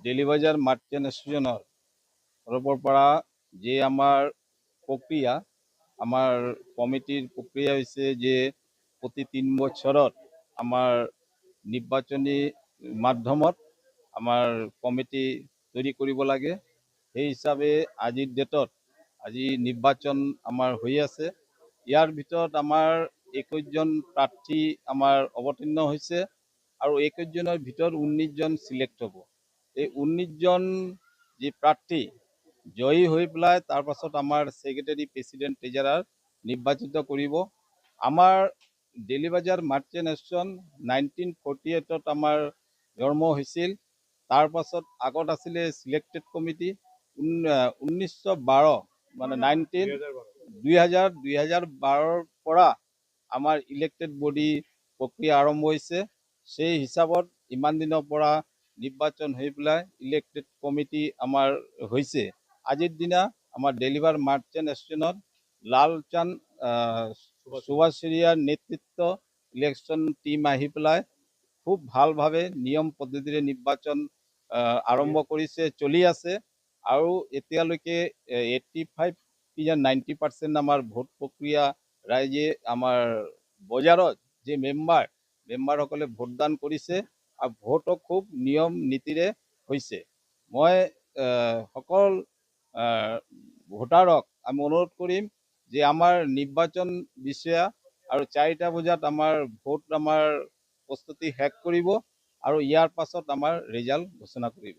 ডেলিবাজাৰ merchant অ্যাসোসিয়েশনেৰ তৰফৰ পৰা যে আমাৰ প্ৰক্ৰিয়া আমাৰ কমিটিৰ প্ৰক্ৰিয়া হৈছে যে প্ৰতি 3 বছৰত আমাৰ নিৰ্বাচনী মাধ্যমত আমাৰ কমিটি তৈৰি কৰিব লাগে। সেই হিচাপে আজিৰ ডেটত আজি নিৰ্বাচন আমাৰ হৈ আছে। ইয়াৰ ভিতৰত আমাৰ 21 জন প্ৰাৰ্থী আমাৰ অৱতীৰ্ণ হৈছে আৰু 21 জনৰ ভিতৰত 19 জন সিলেক্ট হ'ব। এই 19 জন যি প্ৰাৰ্থী জয়ী হৈ পেলাই তাৰ পাছত আমাৰ সেক্ৰেটাৰি প্ৰেসিডেন্ট ট্ৰেজাৰাৰ নিৰ্বাচিত কৰিব। আমাৰ ডেলিবাজাৰ মাৰ্চেন্ট অ্যাসোসিয়েশন 1948 আমাৰ জন্ম হৈছিল। তাৰ পাছত আগত আছিলে সিলেক্টেড কমিটি 1912 মানে 2012 পৰা আমাৰ ইলেক্টেড বডি প্ৰক্ৰিয়া আৰম্ভ হৈছে। সেই হিচাপত ইমান দিনৰ পৰা নিৰ্বাচন হৈ পেলাই ইলেক্টেড কমিটি আমাৰ হৈছে। আজিৰ দিনা আমাৰ ডেলিভাৰ মাৰ্চেন্ট অ্যাসোসিয়েশনত লালচাঁদ সুভাষিয়াৰ নেতৃত্ব ইলেকশন টিম আহি পেলাই খুব ভালভাৱে নিয়ম পদ্ধতিৰে নিৰ্বাচন আৰম্ভ কৰিছে, চলি আছে আৰু এতিয়ালৈকে 85 কি 90% আমাৰ ভোট প্ৰক্ৰিয়া ৰাইজে আমাৰ বজাৰত যে মেম্বাৰসকলে ভোটদান কৰিছে আৰু ভোটো খুব নিয়ম নীতিৰে হৈছে। মই সকল ভোটাৰক আমি অনুৰোধ কৰিম যে আমাৰ নিৰ্বাচন বিষয়া আৰু 4টা বজাত আমাৰ ভোট আমাৰ প্ৰস্তুতি শেষ কৰিব আৰু ইয়াৰ পাছত আমাৰ ৰিজাল্ট ঘোষণা কৰিব।